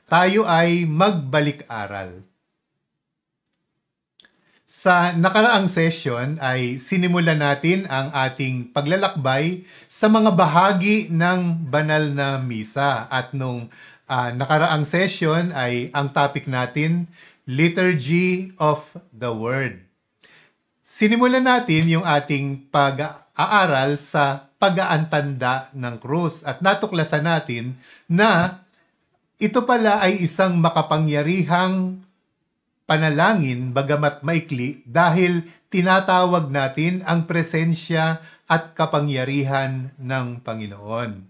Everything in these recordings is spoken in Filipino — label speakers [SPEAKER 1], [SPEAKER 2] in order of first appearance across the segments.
[SPEAKER 1] tayo ay magbalik-aral. Sa nakaraang session ay sinimulan natin ang ating paglalakbay sa mga bahagi ng banal na misa. At nung nakaraang session ay ang topic natin, Liturgy of the Word. Sinimulan natin yung ating pag-aaral sa pag-aantanda ng krus at natuklasan natin na ito pala ay isang makapangyarihang panalangin bagamat maikli dahil tinatawag natin ang presensya at kapangyarihan ng Panginoon.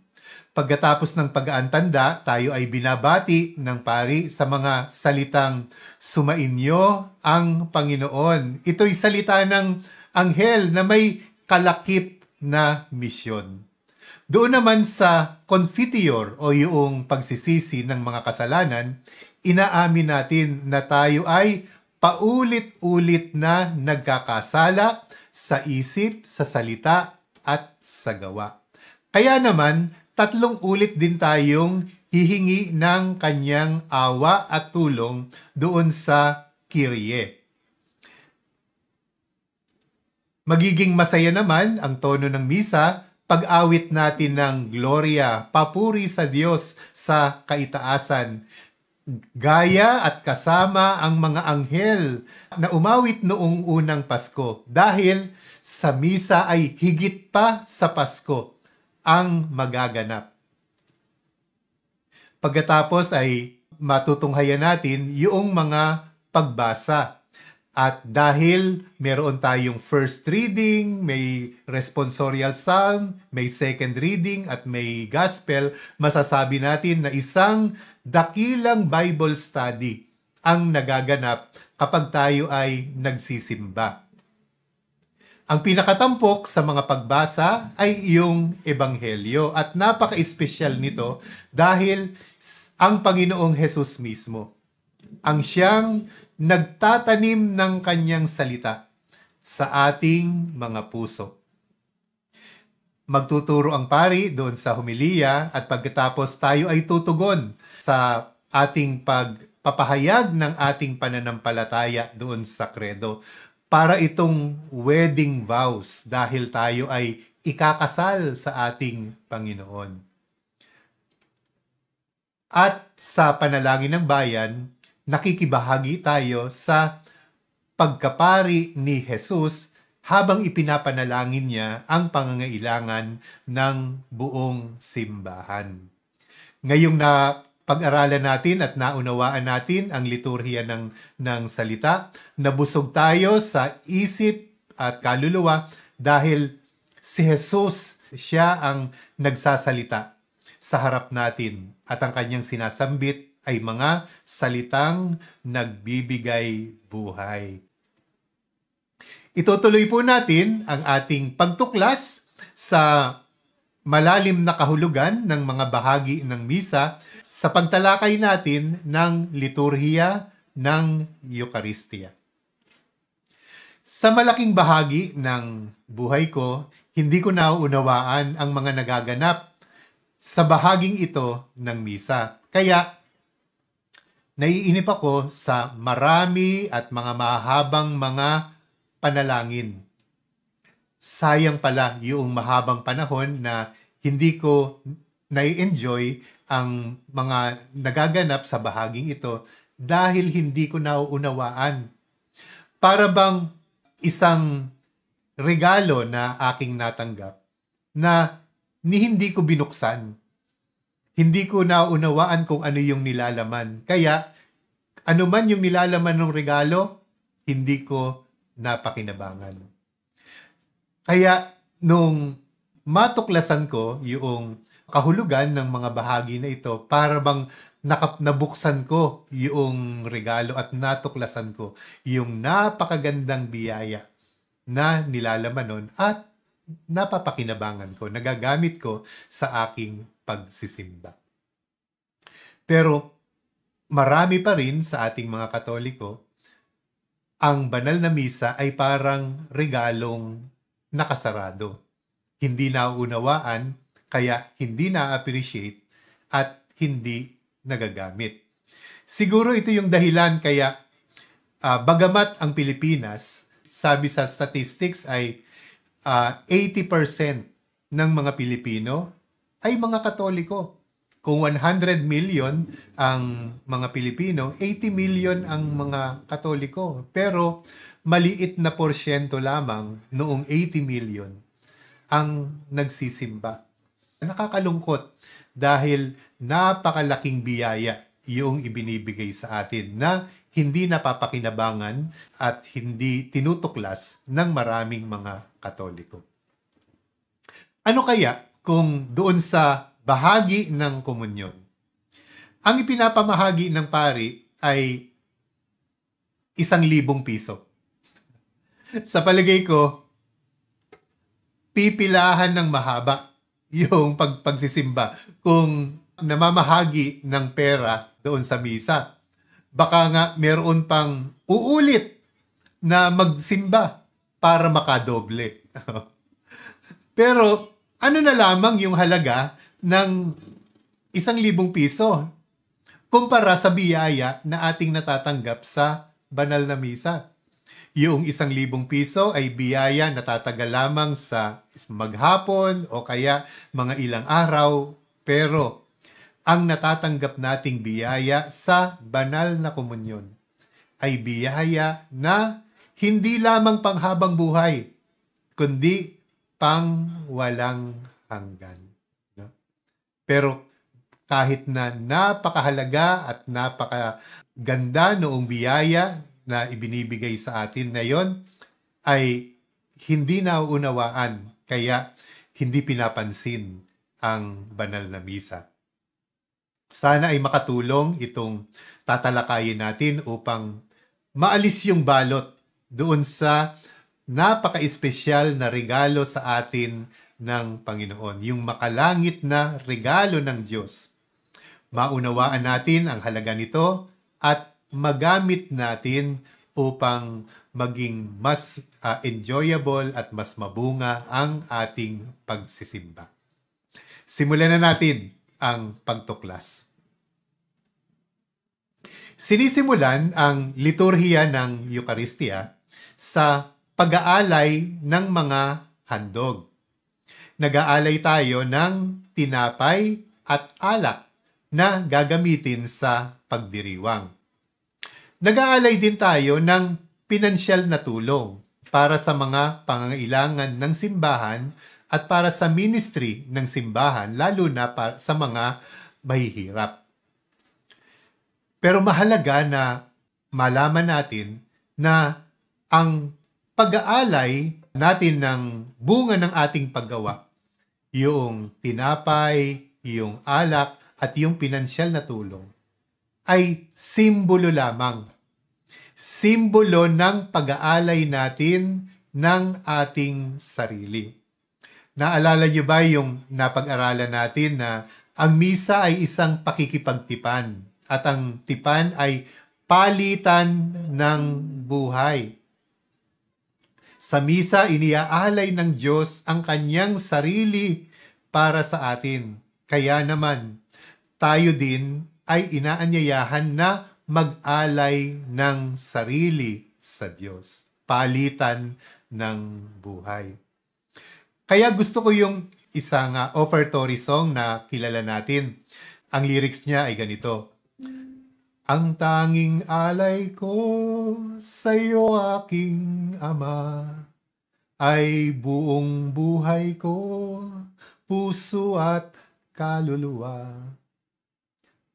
[SPEAKER 1] Pagkatapos ng pag-aantanda, tayo ay binabati ng pari sa mga salitang sumainyo ang Panginoon. Ito'y salita ng anghel na may kalakip na misyon. Doon naman sa confiteor o yung pagsisisi ng mga kasalanan, inaamin natin na tayo ay paulit-ulit na nagkakasala sa isip, sa salita, at sa gawa. Kaya naman, 3 ulit din tayong hihingi ng kanyang awa at tulong doon sa Kyrie. Magiging masaya naman ang tono ng misa pag-awit natin ng Gloria, papuri sa Diyos sa kaitaasan, gaya at kasama ang mga anghel na umawit noong unang Pasko dahil sa misa ay higit pa sa Pasko ang magaganap. Pagkatapos ay matutunghayan natin yung mga pagbasa. At dahil meron tayong first reading, may responsorial psalm, may second reading at may gospel, masasabi natin na isang dakilang Bible study ang nagaganap kapag tayo ay nagsisimba. Ang pinakatampok sa mga pagbasa ay yung Ebanghelyo at napaka-espesyal nito dahil ang Panginoong Hesus mismo ang siyang nagtatanim ng kanyang salita sa ating mga puso. Magtuturo ang pari doon sa homilya at pagkatapos tayo ay tutugon sa ating pagpapahayag ng ating pananampalataya doon sa credo para itong wedding vows dahil tayo ay ikakasal sa ating Panginoon. At sa panalangin ng bayan, nakikibahagi tayo sa pagkapari ni Jesus habang ipinapanalangin niya ang pangangailangan ng buong simbahan. Ngayong na pag-aralan natin at naunawaan natin ang liturhiya ng salita, nabusog tayo sa isip at kaluluwa dahil si Jesus, siya ang nagsasalita sa harap natin at ang kanyang sinasambit ay mga salitang nagbibigay buhay. Itutuloy po natin ang ating pagtuklas sa malalim na kahulugan ng mga bahagi ng misa sa pagtalakay natin ng liturhiya ng Eucharistia. Sa malaking bahagi ng buhay ko, hindi ko nauunawaan ang mga nagaganap sa bahaging ito ng misa. Kaya, naiinip ako sa marami at mga mahabang mga panalangin. Sayang pala yung mahabang panahon na hindi ko nai-enjoy ang mga nagaganap sa bahaging ito dahil hindi ko nauunawaan. Para bang isang regalo na aking natanggap na hindi ko binuksan. Hindi ko naunawaan kung ano yung nilalaman. Kaya, ano man yung nilalaman ng regalo, hindi ko napakinabangan. Kaya, nung matuklasan ko yung kahulugan ng mga bahagi na ito, para bang nabuksan ko yung regalo at natuklasan ko yung napakagandang biyaya na nilalaman nun at napapakinabangan ko, nagagamit ko sa aking pagsisimba. Pero marami pa rin sa ating mga Katoliko, ang banal na misa ay parang regalong nakasarado. Hindi nauunawaan, kaya hindi na-appreciate at hindi nagagamit. Siguro ito yung dahilan kaya bagamat ang Pilipinas, sabi sa statistics ay 80% ng mga Pilipino ay mga Katoliko. Kung 100 million ang mga Pilipino, 80 million ang mga Katoliko. Pero maliit na porsyento lamang noong 80 million ang nagsisimba. Nakakalungkot dahil napakalaking biyaya yung ibinibigay sa atin na hindi napapakinabangan at hindi tinutuklas ng maraming mga Katoliko. Ano kaya kung doon sa bahagi ng komunyon, ang ipinapamahagi ng pari ay 1,000 piso? Sa palagay ko, pipilahan ng mahaba yung pagsisimba kung namamahagi ng pera doon sa misa. Baka nga meron pang uulit na magsimba para makadoble. Pero ano na lamang yung halaga ng 1,000 piso kumpara sa biyaya na ating natatanggap sa banal na misa. Yung 1,000 piso ay biyaya na tatagal lamang sa maghapon o kaya mga ilang araw. Pero ang natatanggap nating biyaya sa banal na komunyon ay biyaya na hindi lamang panghabang buhay, kundi pang walang hanggan. No? Pero kahit na napakahalaga at napakaganda noong biyaya na ibinibigay sa atin na yon, ay hindi nauunawaan kaya hindi pinapansin ang banal na misa. Sana ay makatulong itong tatalakayin natin upang maalis yung balot doon sa napaka-espesyal na regalo sa atin ng Panginoon, yung makalangit na regalo ng Diyos. Maunawaan natin ang halaga nito at magamit natin upang maging mas enjoyable at mas mabunga ang ating pagsisimba. Simulan na natin ang pagtuklas. Sinisimulan ang liturhiya ng Eucharistia sa pag-aalay ng mga handog. Nag-aalay tayo ng tinapay at alak na gagamitin sa pagdiriwang. Nag-aalay din tayo ng pinansyal na tulong para sa mga pangangailangan ng simbahan at para sa ministry ng simbahan, lalo na sa mga mahihirap. Pero mahalaga na malaman natin na ang pag-aalay natin ng bunga ng ating paggawa, yung tinapay, yung alak, at yung pinansyal na tulong, ay simbolo lamang. Simbolo ng pag-aalay natin ng ating sarili. Naalala niyo ba yung napag-aralan natin na ang misa ay isang pakikipagtipan at ang tipan ay palitan ng buhay. Sa misa, iniaalay ng Diyos ang kanyang sarili para sa atin. Kaya naman, tayo din ay inaanyayahan na mag-alay ng sarili sa Diyos. Palitan ng buhay. Kaya gusto ko yung isang offertory song na kilala natin. Ang lyrics niya ay ganito. Ang tanging alay ko sa iyo, aking Ama, ay buong buhay ko, puso at kaluluwa.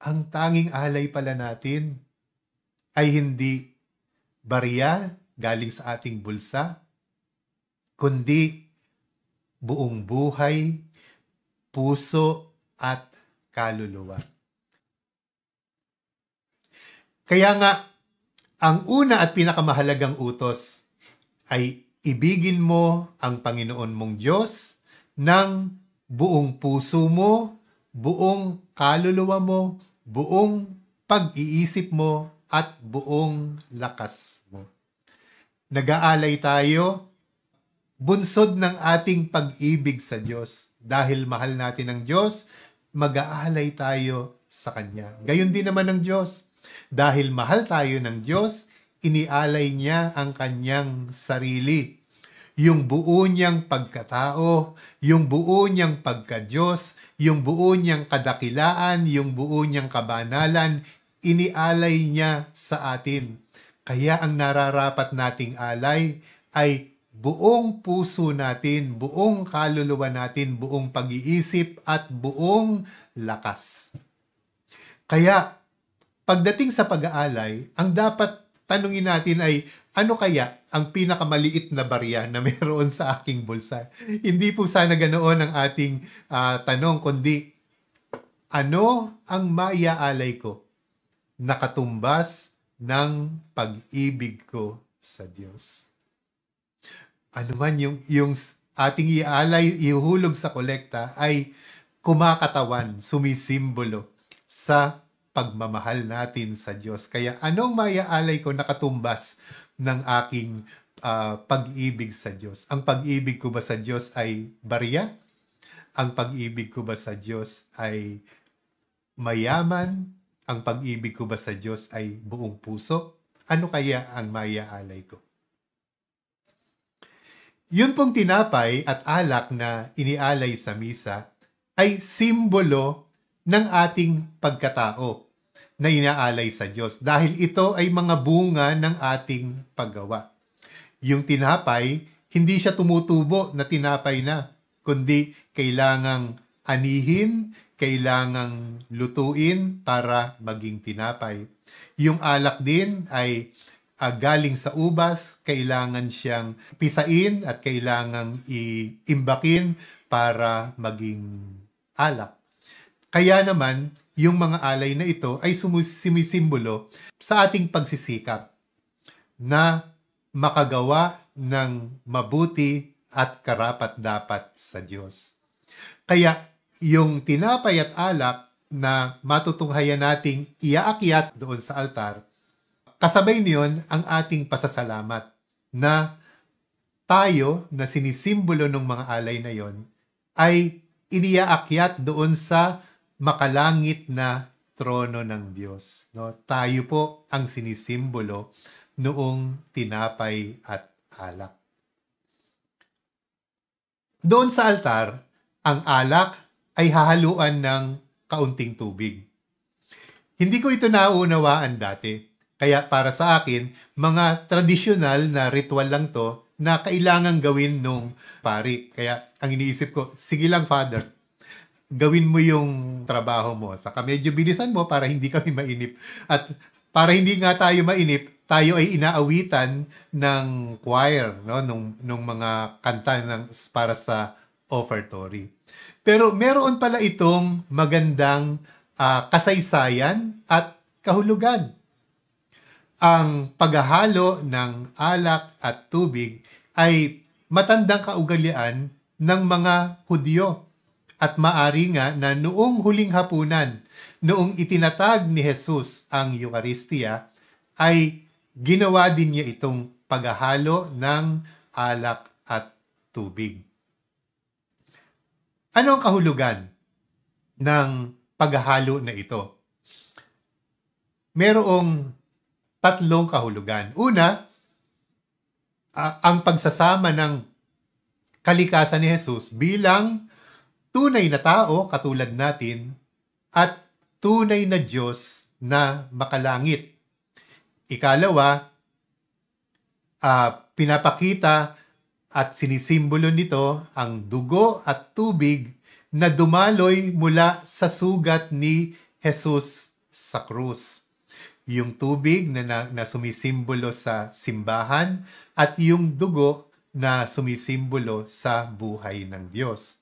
[SPEAKER 1] Ang tanging alay pala natin ay hindi barya galing sa ating bulsa, kundi buong buhay, puso at kaluluwa. Kaya nga, ang una at pinakamahalagang utos ay ibigin mo ang Panginoon mong Diyos ng buong puso mo, buong kaluluwa mo, buong pag-iisip mo, at buong lakas mo. Nag-aalay tayo, bunsod ng ating pag-ibig sa Diyos. Dahil mahal natin ang Diyos, mag-aalay tayo sa Kanya. Gayon din naman ang Diyos. Dahil mahal tayo ng Diyos, inialay niya ang kanyang sarili. Yung buo niyang pagkatao, yung buo niyang pagka-Diyos, yung buo niyang kadakilaan, yung buo niyang kabanalan, inialay niya sa atin. Kaya ang nararapat nating alay ay buong puso natin, buong kaluluwa natin, buong pag-iisip at buong lakas. Kaya pagdating sa pag-aalay, ang dapat tanungin natin ay ano kaya ang pinakamaliit na barya na meron sa aking bulsa? Hindi po sana ganoon ang ating tanong, kundi ano ang maiaalay ko na katumbas ng pag-ibig ko sa Diyos? Ano man yung ating ialay, ihulog sa kolekta ay kumakatawan, sumisimbolo sa pagmamahal natin sa Diyos. Kaya anong maiaalay ko na katumbas ng aking pag-ibig sa Diyos? Ang pag-ibig ko ba sa Diyos ay barya? Ang pag-ibig ko ba sa Diyos ay mayaman? Ang pag-ibig ko ba sa Diyos ay buong puso? Ano kaya ang maiaalay ko? Yun pong tinapay at alak na inialay sa misa ay simbolo ng ating pagkatao na inaalay sa Diyos dahil ito ay mga bunga ng ating paggawa. Yung tinapay, hindi siya tumutubo na tinapay na, kundi kailangang anihin, kailangang lutuin para maging tinapay. Yung alak din ay galing sa ubas, kailangan siyang pisain at kailangang iimbakin para maging alak. Kaya naman, yung mga alay na ito ay sumisimbolo sa ating pagsisikap na makagawa ng mabuti at karapat-dapat sa Diyos. Kaya yung tinapay at alak na matutunghayan nating iaakyat doon sa altar, kasabay niyon ang ating pasasalamat na tayo na sinisimbolo ng mga alay na yon ay iniaakyat doon sa makalangit na trono ng Diyos. No? Tayo po ang sinisimbolo noong tinapay at alak. Doon sa altar, ang alak ay hahaluan ng kaunting tubig. Hindi ko ito naunawaan dati. Kaya para sa akin, mga tradisyonal na ritual lang to na kailangan gawin nung pari. Kaya ang iniisip ko, sige lang Father, gawin mo yung trabaho mo. Saka medyo bilisan mo para hindi kami mainip. At para hindi nga tayo mainip, tayo ay inaawitan ng choir, no? nung mga kanta para sa offertory. Pero meron pala itong magandang kasaysayan at kahulugan. Ang paghahalo ng alak at tubig ay matandang kaugalian ng mga Hudyo at maari nga na noong huling hapunan, noong itinatag ni Jesus ang Eucharistia, ay ginawa din niya itong paghahalo ng alak at tubig. Ano ang kahulugan ng paghahalo na ito? Merong tatlong kahulugan. Una, ang pagsasama ng kalikasan ni Jesus bilang tunay na tao katulad natin at tunay na Diyos na makalangit. Ikalawa, pinapakita at sinisimbolo nito ang dugo at tubig na dumaloy mula sa sugat ni Jesus sa krus. Yung tubig na sumisimbolo sa simbahan at yung dugo na sumisimbolo sa buhay ng Diyos.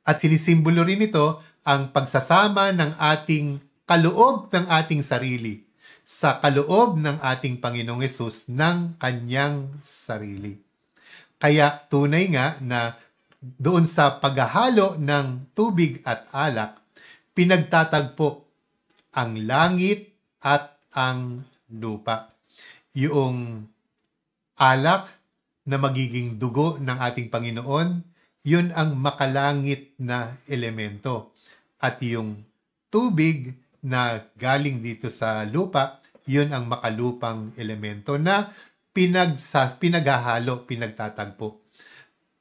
[SPEAKER 1] At sinisimbolo rin ito ang pagsasama ng ating kaloob ng ating sarili sa kaloob ng ating Panginoong Hesus ng kanyang sarili. Kaya tunay nga na doon sa paghahalo ng tubig at alak, pinagtatagpo ang langit at ang lupa. Yung alak na magiging dugo ng ating Panginoon, yun ang makalangit na elemento. At yung tubig na galing dito sa lupa, yun ang makalupang elemento na pinaghahalo, pinagtatagpo.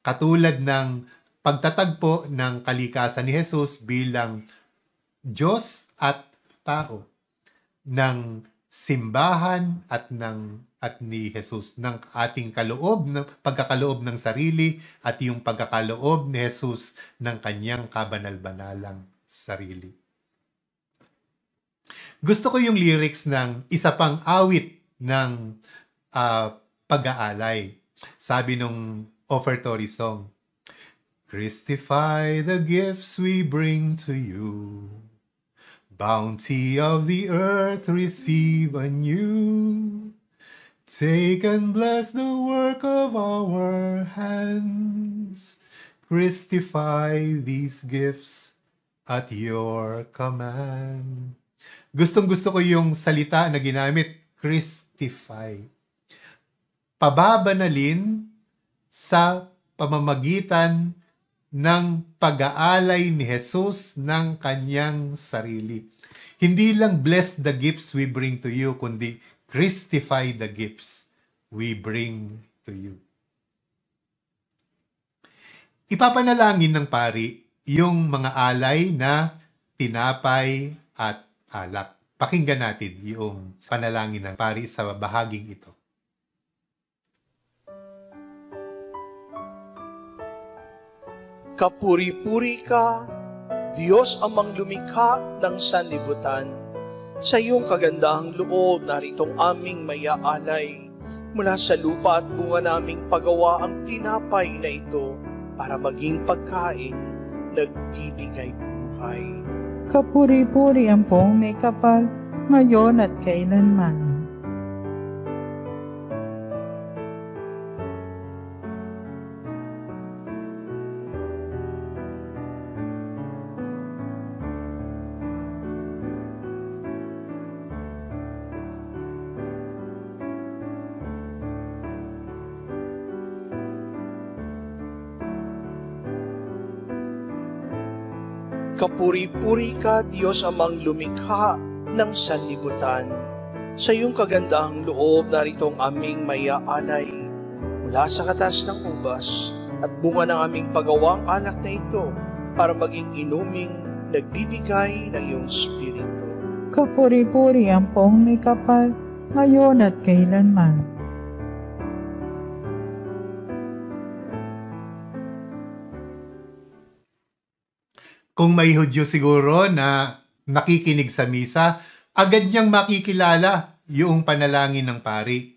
[SPEAKER 1] Katulad ng pagtatagpo ng kalikasan ni Jesus bilang Diyos at tao, ng simbahan at ni Jesus, ng ating kaloob, ng pagkakaloob ng sarili at yung pagkakaloob ni Jesus ng kanyang kabanal-banalang sarili. Gusto ko yung lyrics ng isa pang awit ng pag-aalay. Sabi nung offertory song, "Christify the gifts we bring to you. Bounty of the earth receive anew. Take and bless the work of our hands. Christify these gifts at your command." Gustong-gusto ko yung salita na ginamit, Christify. Pababanalin sa pamamagitan ng pag-aalay ni Jesus ng kanyang sarili. Hindi lang bless the gifts we bring to you, kundi Christify the gifts we bring to you. Ipapanalangin ng pari yung mga alay na tinapay at alak. Pakinggan natin yung panalangin ng pari sa bahaging ito.
[SPEAKER 2] Kapuri-puri ka, Diyos amang lumikha ng sanlibutan. Sa iyong kagandahang loob, naritong aming mayaalay. Mula sa lupa at bunga naming pagawa ang tinapay na ito para maging pagkain, nagbibigay buhay.
[SPEAKER 3] Kapuri-puri ang pong may kapal, ngayon at kailanman.
[SPEAKER 2] Kapuri-puri ka, Diyos amang lumikha ng sanlibutan. Sa iyong kagandahang loob, narito ang aming mayaalay. Mula sa katas ng ubas at bunga ng aming pagawang alak na ito para maging inuming nagbibigay ng iyong spirito.
[SPEAKER 3] Kapuri-puri ang pong may kapal, ngayon at kailanman.
[SPEAKER 1] Kung may Hudyo siguro na nakikinig sa misa, agad niyang makikilala yung panalangin ng pari.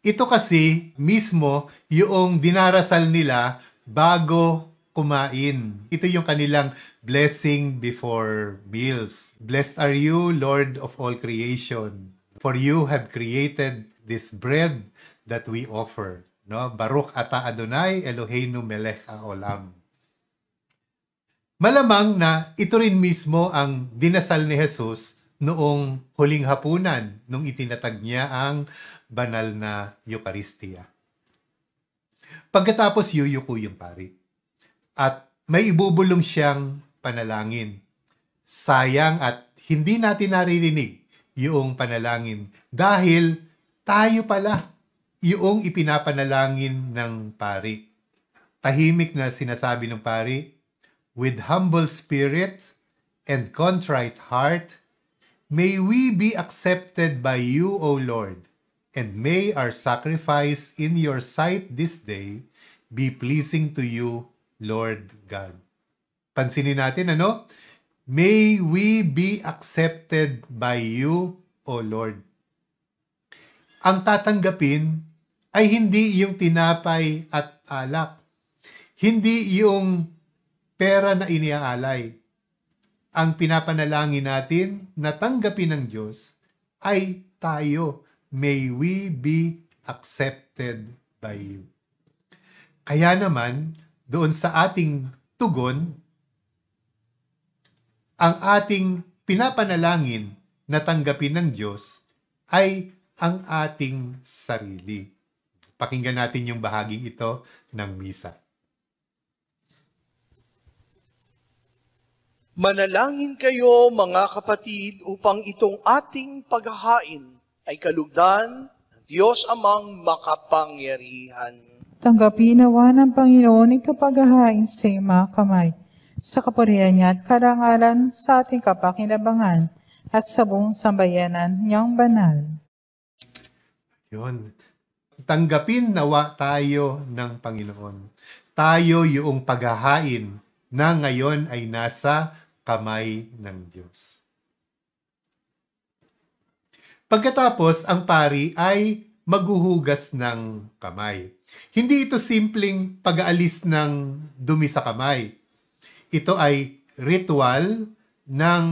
[SPEAKER 1] Ito kasi mismo yung dinarasal nila bago kumain. Ito yung kanilang blessing before meals. Blessed are you, Lord of all creation, for you have created this bread that we offer. No? Baruch ata Adonai Eloheinu melech haolam. Malamang na ito rin mismo ang dinasal ni Jesus noong huling hapunan nung itinatag niya ang banal na Eucharistia. Pagkatapos yuyuko yung pari at may ibubulong siyang panalangin. Sayang at hindi natin naririnig yung panalangin dahil tayo pala yung ipinapanalangin ng pari. Tahimik na sinasabi ng pari, "With humble spirit and contrite heart, may we be accepted by you, O Lord, and may our sacrifice in your sight this day be pleasing to you, Lord God." Pansinin natin, ano? May we be accepted by you, O Lord. Ang tatanggapin ay hindi yung tinapay at alak. Hindi yung pera na iniaalay. Ang pinapanalangin natin na tanggapin ng Diyos ay tayo. May we be accepted by you. Kaya naman, doon sa ating tugon, ang ating pinapanalangin na tanggapin ng Diyos ay ang ating sarili. Pakinggan natin yung bahaging ito ng misa.
[SPEAKER 2] Manalangin kayo mga kapatid upang itong ating paghahain ay kalugdan ng Diyos amang makapangyarihan.
[SPEAKER 3] Tanggapin nawa ng Panginoon ito paghahain sa iyong mga kamay, sa kapurihan niya at karangalan sa ating kapakinabangan at sa buong sambayanan niyang banal.
[SPEAKER 1] Yun. Tanggapin nawa tayo ng Panginoon. Tayo yung paghahain na ngayon ay nasa kamay ng Diyos. Pagkatapos, ang pari ay maghuhugas ng kamay. Hindi ito simpleng pag-aalis ng dumi sa kamay. Ito ay ritual ng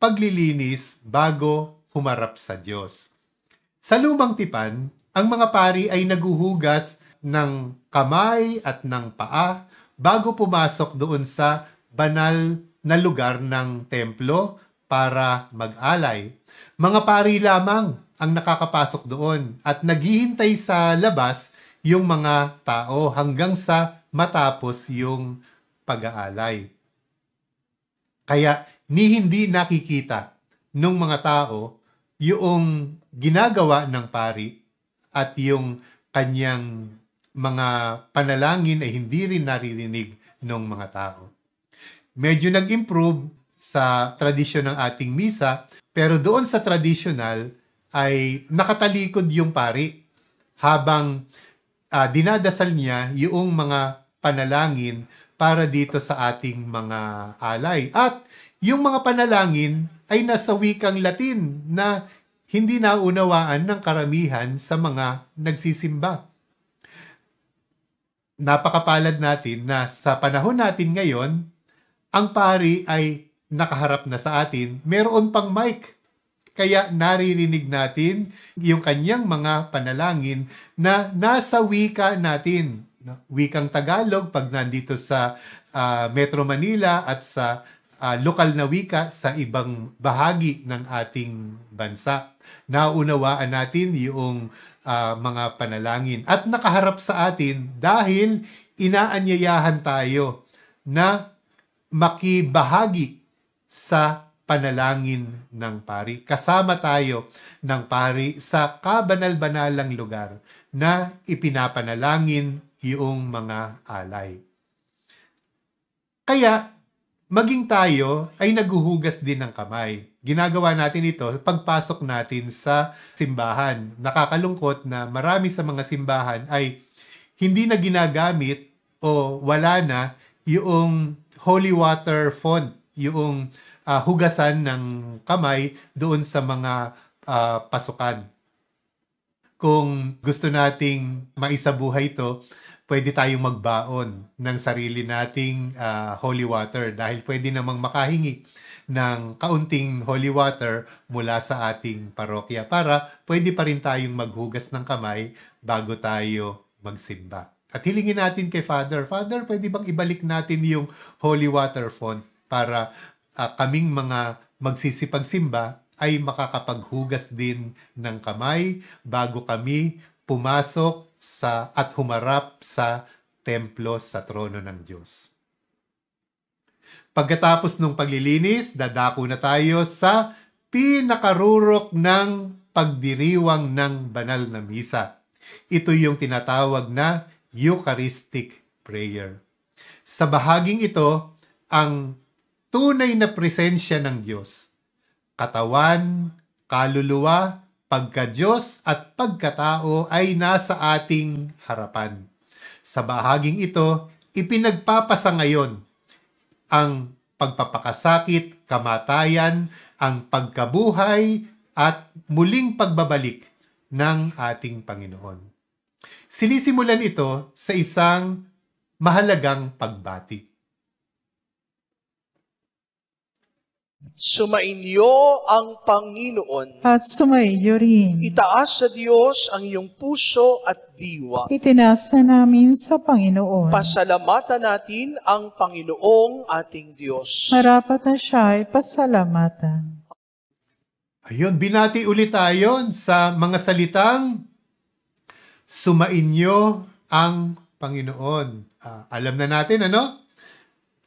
[SPEAKER 1] paglilinis bago humarap sa Diyos. Sa lumang tipan, ang mga pari ay naguhugas ng kamay at ng paa bago pumasok doon sa banal na lugar ng templo para mag-alay. Mga pari lamang ang nakakapasok doon at naghihintay sa labas yung mga tao hanggang sa matapos yung pag-aalay. Kaya hindi nakikita ng mga tao yung ginagawa ng pari at yung kanyang mga panalangin ay hindi rin naririnig ng mga tao. Medyo nag-improve sa tradisyon ng ating misa, pero doon sa traditional ay nakatalikod yung pari habang dinadasal niya yung mga panalangin para dito sa ating mga alay. At yung mga panalangin ay nasa wikang Latin na hindi naunawaan ng karamihan sa mga nagsisimba. Napakapalad natin na sa panahon natin ngayon, ang pari ay nakaharap na sa atin, meron pang mic. Kaya naririnig natin yung kanyang mga panalangin na nasa wika natin. Wikang Tagalog pag nandito sa Metro Manila at sa lokal na wika sa ibang bahagi ng ating bansa. Naunawaan natin yung mga panalangin at nakaharap sa atin dahil inaanyayahan tayo na makibahagi sa panalangin ng pari. Kasama tayo ng pari sa kabanal-banalang lugar na ipinapanalangin yung mga alay. Kaya, maging tayo ay naguhugas din ng kamay. Ginagawa natin ito pagpasok natin sa simbahan. Nakakalungkot na marami sa mga simbahan ay hindi na ginagamit o wala na yung holy water font, yung hugasan ng kamay doon sa mga pasukan. Kung gusto nating maisabuhay ito, pwede tayong magbaon ng sarili nating holy water dahil pwede namang makahingi ng kaunting holy water mula sa ating parokya para pwede pa rin tayong maghugas ng kamay bago tayo magsimba. At hilingin natin kay Father, Father, pwede bang ibalik natin yung holy water font para kaming mga magsisipagsimba ay makakapaghugas din ng kamay bago kami pumasok at humarap sa templo sa trono ng Diyos. Pagkatapos ng paglilinis, dadako na tayo sa pinakarurok ng pagdiriwang ng banal na misa. Ito yung tinatawag na Eucharistic Prayer. Sa bahaging ito, ang tunay na presensya ng Diyos, katawan, kaluluwa, pagka-Diyos at pagkatao ay nasa ating harapan. Sa bahaging ito, ipinagpapasa ngayon ang pagpapakasakit, kamatayan, ang pagkabuhay at muling pagbabalik ng ating Panginoon. Sinisimulan ito sa isang mahalagang pagbati.
[SPEAKER 2] Sumainyo ang Panginoon.
[SPEAKER 3] At sumaiyo rin.
[SPEAKER 2] Itaas sa Diyos ang iyong puso at diwa.
[SPEAKER 3] Itinasa namin sa Panginoon.
[SPEAKER 2] Pasalamatan natin ang Panginoong ating Diyos.
[SPEAKER 3] Marapat na siya ay pasalamatan.
[SPEAKER 1] Ayun, binati ulit tayo sa mga salitang sumainyo ang Panginoon. Alam na natin, ano?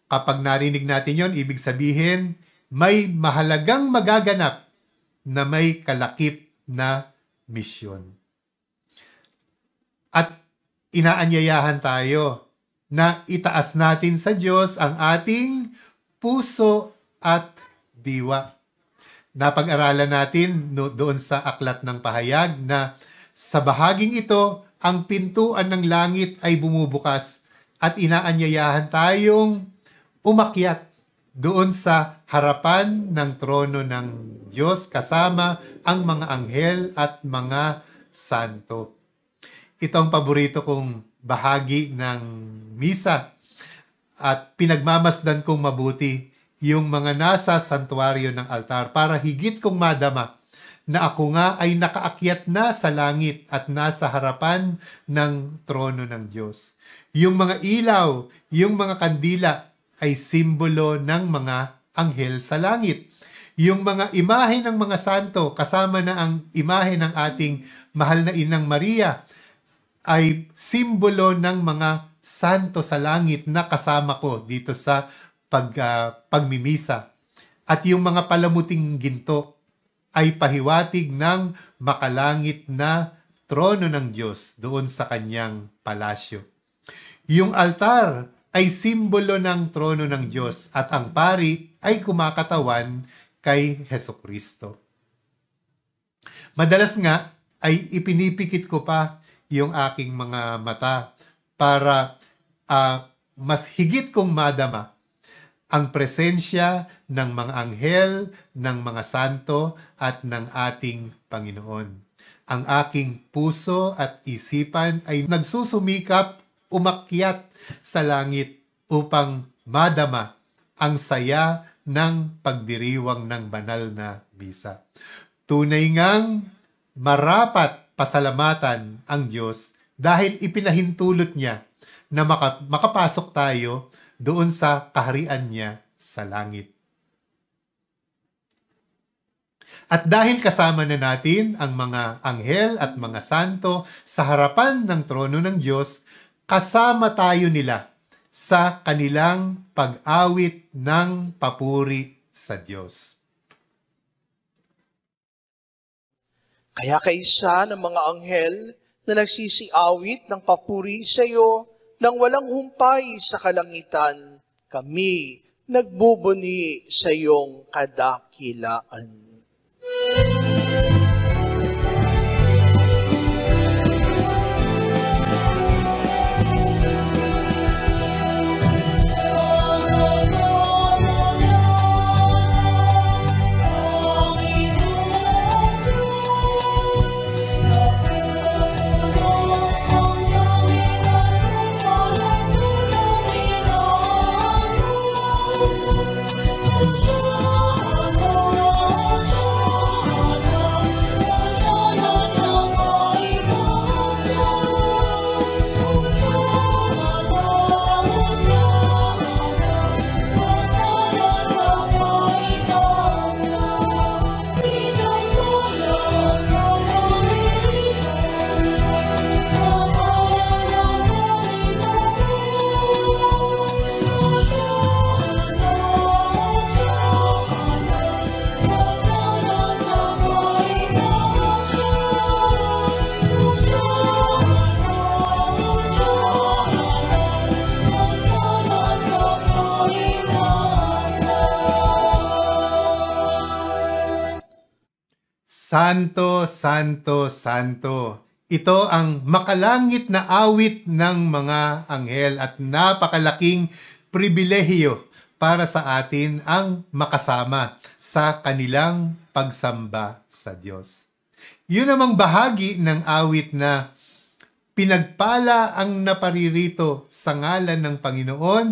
[SPEAKER 1] Kapag narinig natin yon, ibig sabihin, may mahalagang magaganap na may kalakip na misyon. At inaanyayahan tayo na itaas natin sa Diyos ang ating puso at diwa. Napag-aralan natin doon sa Aklat ng Pahayag na sa bahaging ito, ang pintuan ng langit ay bumubukas at inaanyayahan tayong umakyat doon sa harapan ng trono ng Diyos kasama ang mga anghel at mga santo. Ito ang paborito kong bahagi ng misa at pinagmamasdan kong mabuti yung mga nasa santuario ng altar para higit kong madama na ako nga ay nakaakyat na sa langit at nasa harapan ng trono ng Diyos. Yung mga ilaw, yung mga kandila ay simbolo ng mga anghel sa langit. Yung mga imahe ng mga santo kasama na ang imahe ng ating mahal na Inang Maria ay simbolo ng mga santo sa langit na kasama ko dito sa pagmimisa. At yung mga palamuting ginto ay pahiwatig ng makalangit na trono ng Diyos doon sa kanyang palasyo. Yung altar ay simbolo ng trono ng Diyos at ang pari ay kumakatawan kay Hesukristo. Madalas nga ay ipinipikit ko pa yung aking mga mata para mas higit kong madama ang presensya ng mga anghel, ng mga santo at ng ating Panginoon. Ang aking puso at isipan ay nagsusumikap umakyat sa langit upang madama ang saya ng pagdiriwang ng banal na misa. Tunay ngang marapat pasalamatan ang Diyos dahil ipinahintulot niya na makapasok tayo doon sa kaharian niya sa langit. At dahil kasama na natin ang mga anghel at mga santo sa harapan ng trono ng Diyos, kasama tayo nila sa kanilang pag-awit ng papuri sa Diyos.
[SPEAKER 2] Kaya kaisa ng mga anghel na nagsisiawit ng papuri sa iyo nang walang humpay sa kalangitan, kami nagbubuni sa iyong kadakilaan.
[SPEAKER 1] Santo, Santo, Santo. Ito ang makalangit na awit ng mga anghel at napakalaking pribilehiyo para sa atin ang makasama sa kanilang pagsamba sa Diyos. Yun namang bahagi ng awit na pinagpala ang naparirito sa ngalan ng Panginoon,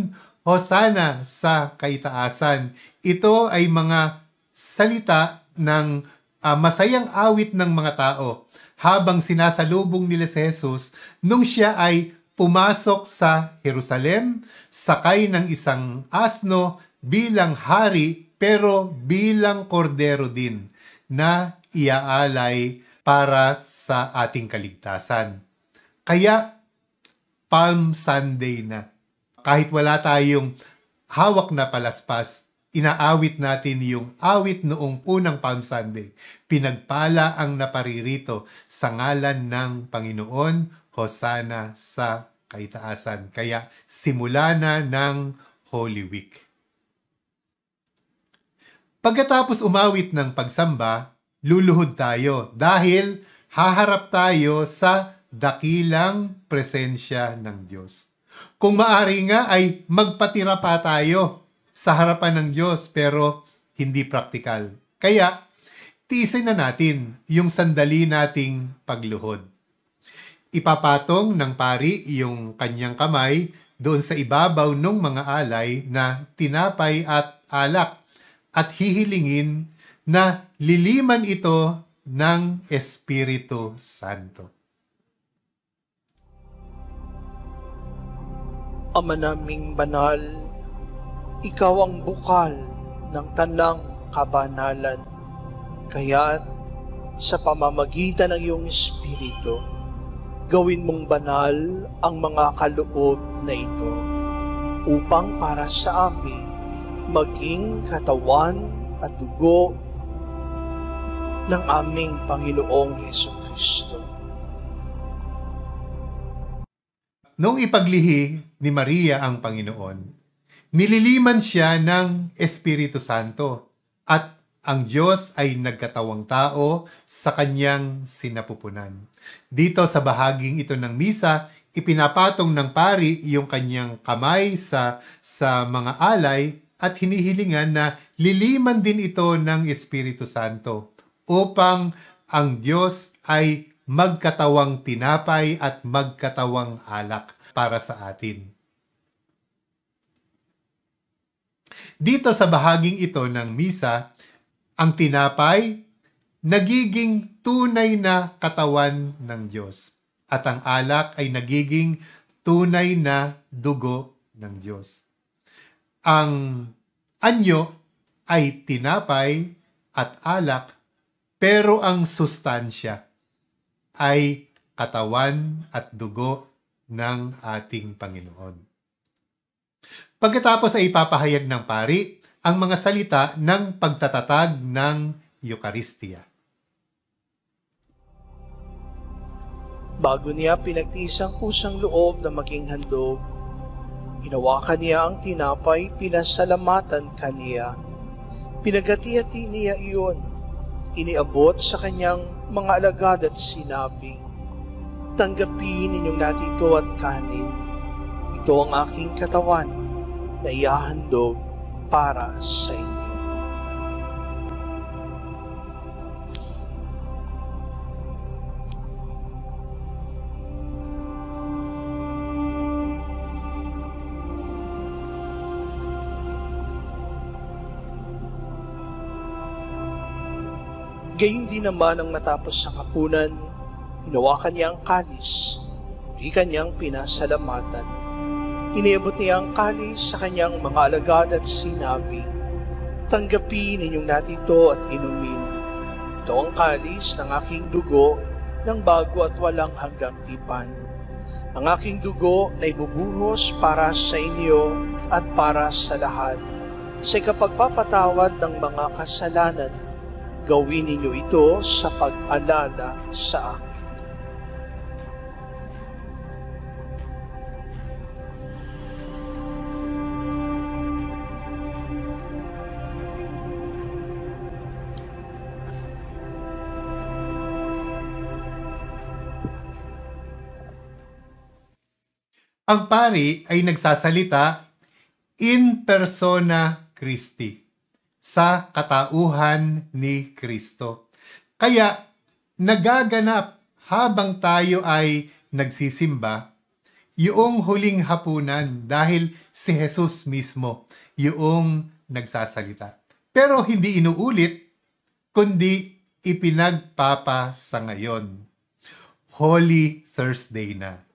[SPEAKER 1] Hosana sa kaitaasan. Ito ay mga salita ng masayang awit ng mga tao habang sinasalubong nila si Jesus nung siya ay pumasok sa Jerusalem, sakay ng isang asno bilang hari pero bilang kordero din na iaalay para sa ating kaligtasan. Kaya Palm Sunday na. Kahit wala tayong hawak na palaspas, inaawit natin yung awit noong unang Palm Sunday. Pinagpala ang naparirito sa ngalan ng Panginoon, Hosana sa kaitaasan. Kaya simula na ng Holy Week. Pagkatapos umawit ng pagsamba, luluhod tayo dahil haharap tayo sa dakilang presensya ng Diyos. Kung maaari nga ay magpatira pa tayo sa harapan ng Diyos pero hindi praktikal. Kaya tiisin na natin yung sandali nating pagluhod. Ipapatong ng pari yung kanyang kamay doon sa ibabaw ng mga alay na tinapay at alak at hihilingin na liliman ito ng Espiritu Santo.
[SPEAKER 2] Ama naming banal, ikaw ang bukal ng tanang kabanalan. Kaya't sa pamamagitan ng iyong Espiritu, gawin mong banal ang mga kaloob na ito upang para sa amin maging katawan at dugo ng aming Panginoong Hesukristo.
[SPEAKER 1] Noong ipaglihi ni Maria ang Panginoon, nililiman siya ng Espiritu Santo at ang Diyos ay nagkatawang tao sa kanyang sinapupunan. Dito sa bahaging ito ng misa, ipinapatong ng pari yung kanyang kamay sa mga alay at hinihilingan na liliman din ito ng Espiritu Santo upang ang Diyos ay magkatawang tinapay at magkatawang alak para sa atin. Dito sa bahaging ito ng misa, ang tinapay nagiging tunay na katawan ng Diyos at ang alak ay nagiging tunay na dugo ng Diyos. Ang anyo ay tinapay at alak pero ang sustansya ay katawan at dugo ng ating Panginoon. Pagkatapos ay ipapahayag ng pari ang mga salita ng pagtatatag ng Eucharistia.
[SPEAKER 2] Bago niya pinagtiis ang kusang loob na maging handog, hinawakan niya ang tinapay, pinasalamatan kaniya. Pinagati-hati niya iyon, iniabot sa kanyang mga alagad at sinabi, "Tanggapin ninyong natin ito at kanin. Ito ang aking katawan na ihahandog para sa inyo." Gayun din naman ang matapos ang hapunan, hinawakan niya ang kalis, di kanyang pinasalamatan. Iniabot niya ang kalis sa kanyang mga alagad at sinabi, "Tanggapin ninyong natin ito at inumin. Ito ang kalis ng aking dugo ng bago at walang hanggang tipan. Ang aking dugo na ibubuhos para sa inyo at para sa lahat. Sa ikapagpapatawad ng mga kasalanan, gawin ninyo ito sa pag-alala sa akin."
[SPEAKER 1] Ang pari ay nagsasalita in persona Christi, sa katauhan ni Kristo. Kaya nagaganap habang tayo ay nagsisimba yung huling hapunan dahil si Jesus mismo yung nagsasalita. Pero hindi inuulit, kundi ipinagpapa sa ngayon. Holy Thursday na.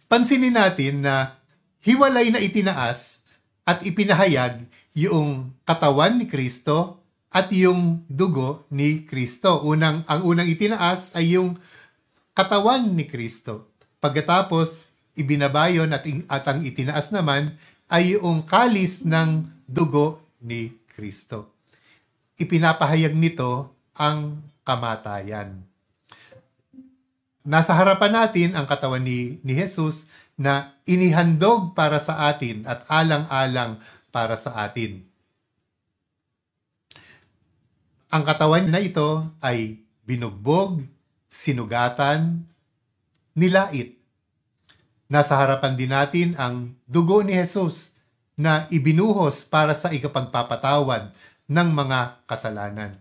[SPEAKER 1] Pansinin natin na hiwalay na itinaas at ipinahayag yung katawan ni Kristo at yung dugo ni Kristo. Ang unang itinaas ay yung katawan ni Kristo. Pagkatapos, ibinabayon at ang itinaas naman ay yung kalis ng dugo ni Kristo. Ipinapahayag nito ang kamatayan. Nasa harapan natin ang katawan ni Jesus na inihandog para sa atin at alang-alang para sa atin. Ang katawan na ito ay binugbog, sinugatan, nilait. Nasa harapan din natin ang dugo ni Jesus na ibinuhos para sa ikapagpapatawad ng mga kasalanan.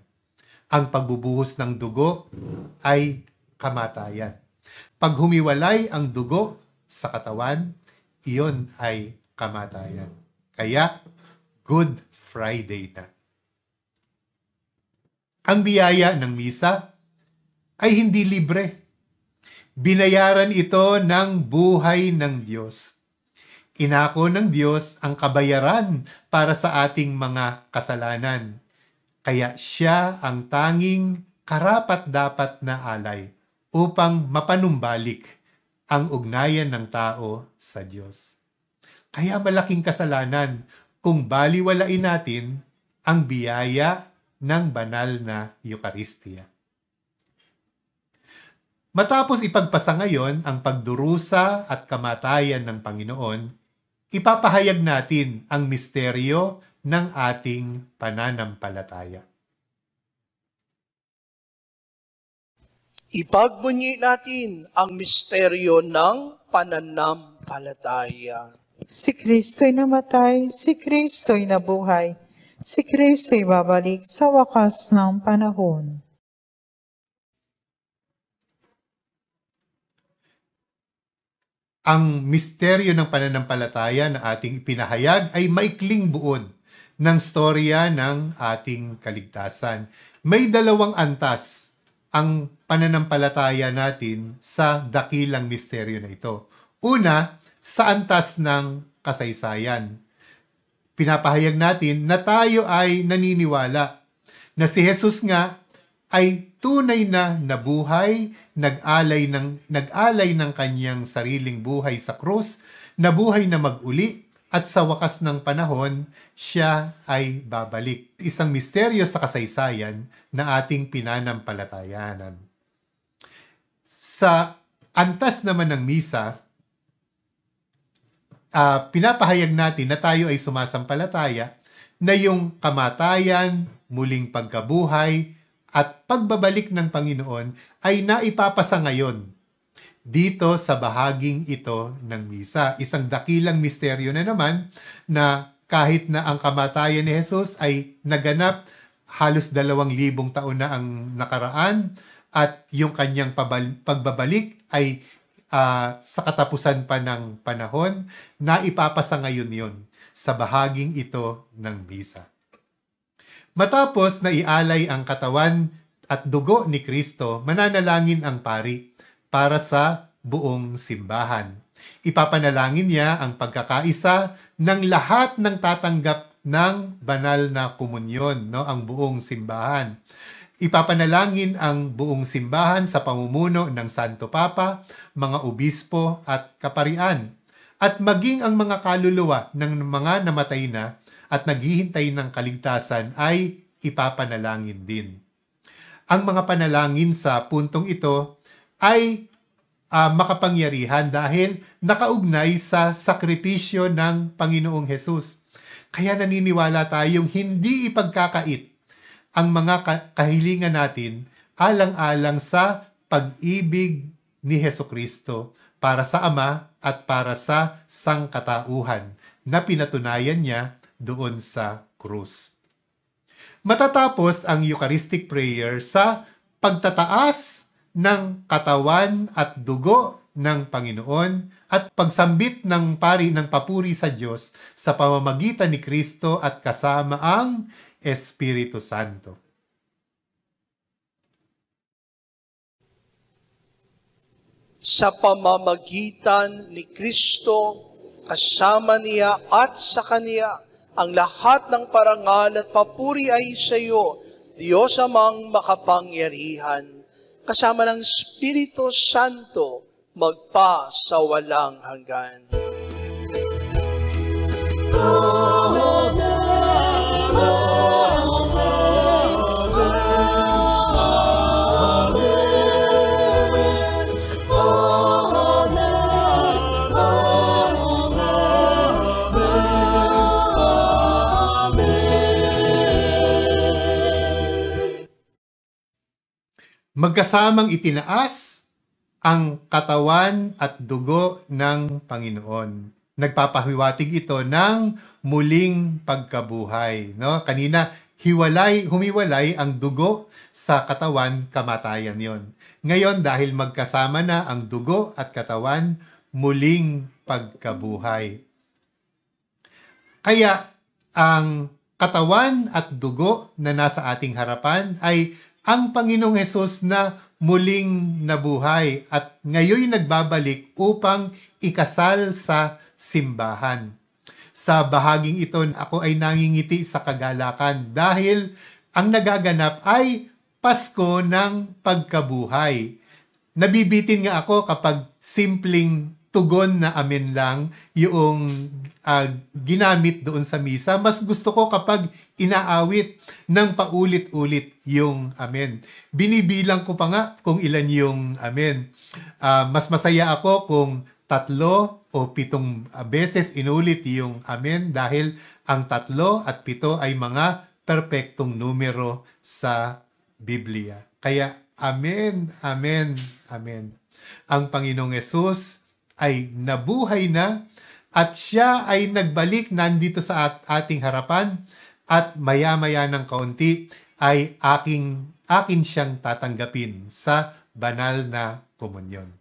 [SPEAKER 1] Ang pagbubuhos ng dugo ay kamatayan. Pag humiwalay ang dugo sa katawan, iyon ay kamatayan. Kaya, Good Friday na. Ang biyaya ng misa ay hindi libre. Binayaran ito ng buhay ng Diyos. Inako ng Diyos ang kabayaran para sa ating mga kasalanan. Kaya siya ang tanging karapat-dapat na alay upang mapanumbalik ang ugnayan ng tao sa Diyos. Kaya malaking kasalanan kung baliwalain natin ang biyaya ng banal na Eucharistia. Matapos ipagpasa ngayon ang pagdurusa at kamatayan ng Panginoon, ipapahayag natin ang misteryo ng ating pananampalataya.
[SPEAKER 2] Ipagbunyi natin ang misteryo ng pananampalataya.
[SPEAKER 3] Si Kristo'y namatay, si Kristo'y nabuhay, si Kristo'y babalik sa wakas ng panahon.
[SPEAKER 1] Ang misteryo ng pananampalataya na ating ipinahayag ay maikling buod ng storya ng ating kaligtasan. May dalawang antas ang pananampalataya natin sa dakilang misteryo na ito. Una, sa antas ng kasaysayan. Pinapahayag natin na tayo ay naniniwala na si Jesus nga ay tunay na nabuhay, nag-alay ng kanyang sariling buhay sa krus, nabuhay na mag-uli, at sa wakas ng panahon, siya ay babalik. Isang misteryo sa kasaysayan na ating pinanampalatayanan. Sa antas naman ng misa, pinapahayag natin na tayo ay sumasampalataya na yung kamatayan, muling pagkabuhay, at pagbabalik ng Panginoon ay naipapasa ngayon dito sa bahaging ito ng misa. Isang dakilang misteryo na naman na kahit na ang kamatayan ni Jesus ay naganap halos 2,000 taon na ang nakaraan at yung kanyang pagbabalik ay sa katapusan pa ng panahon, naipapasa ngayon yon sa bahaging ito ng misa. Matapos na ialay ang katawan at dugo ni Kristo, mananalangin ang pari para sa buong simbahan. Ipapanalangin niya ang pagkakaisa ng lahat ng tatanggap ng banal na komunyon, ang buong simbahan. Ipapanalangin ang buong simbahan sa pamumuno ng Santo Papa, mga obispo at kaparian, at maging ang mga kaluluwa ng mga namatay na at naghihintay ng kaligtasan ay ipapanalangin din. Ang mga panalangin sa puntong ito ay makapangyarihan dahil nakaugnay sa sakripisyo ng Panginoong Hesus. Kaya naniniwala tayong hindi ipagkakait ang mga kahilingan natin alang-alang sa pag-ibig ni Hesukristo para sa Ama at para sa sangkatauhan na pinatunayan niya doon sa krus. Matatapos ang Eucharistic prayer sa pagtataas ng katawan at dugo ng Panginoon at pagsambit ng pari ng papuri sa Diyos sa pamamagitan ni Kristo at kasama ang Espiritu Santo.
[SPEAKER 2] Sa pamamagitan ni Kristo, kasama niya at sa Kaniya, ang lahat ng parangal at papuri ay sa iyo, Diyos Amang makapangyarihan, kasama ng Espiritu Santo, magpa sa walang hanggan.
[SPEAKER 1] Magkasamang itinaas ang katawan at dugo ng Panginoon. Nagpapahiwatig ito ng muling pagkabuhay. No? Kanina, humiwalay ang dugo sa katawan, kamatayan yon. Ngayon, dahil magkasama na ang dugo at katawan, muling pagkabuhay. Kaya, ang katawan at dugo na nasa ating harapan ay ang Panginoong Hesus na muling nabuhay at ngayon nagbabalik upang ikasal sa simbahan. Sa bahaging ito, ako ay nangingiti sa kagalakan dahil ang nagaganap ay Pasko ng pagkabuhay. Nabibitin nga ako kapag simpleng tugon na amen lang yung ginamit doon sa misa. Mas gusto ko kapag inaawit ng paulit-ulit yung amen. Binibilang ko pa nga kung ilan yung amen. Mas masaya ako kung 3 o 7 beses inulit yung amen dahil ang 3 at 7 ay mga perpektong numero sa Biblia. Kaya amen, amen, amen. Ang Panginoong Hesus ay nabuhay na at siya ay nagbalik nandito sa ating harapan at maya-maya ng kaunti ay akin siyang tatanggapin sa banal na komunyon.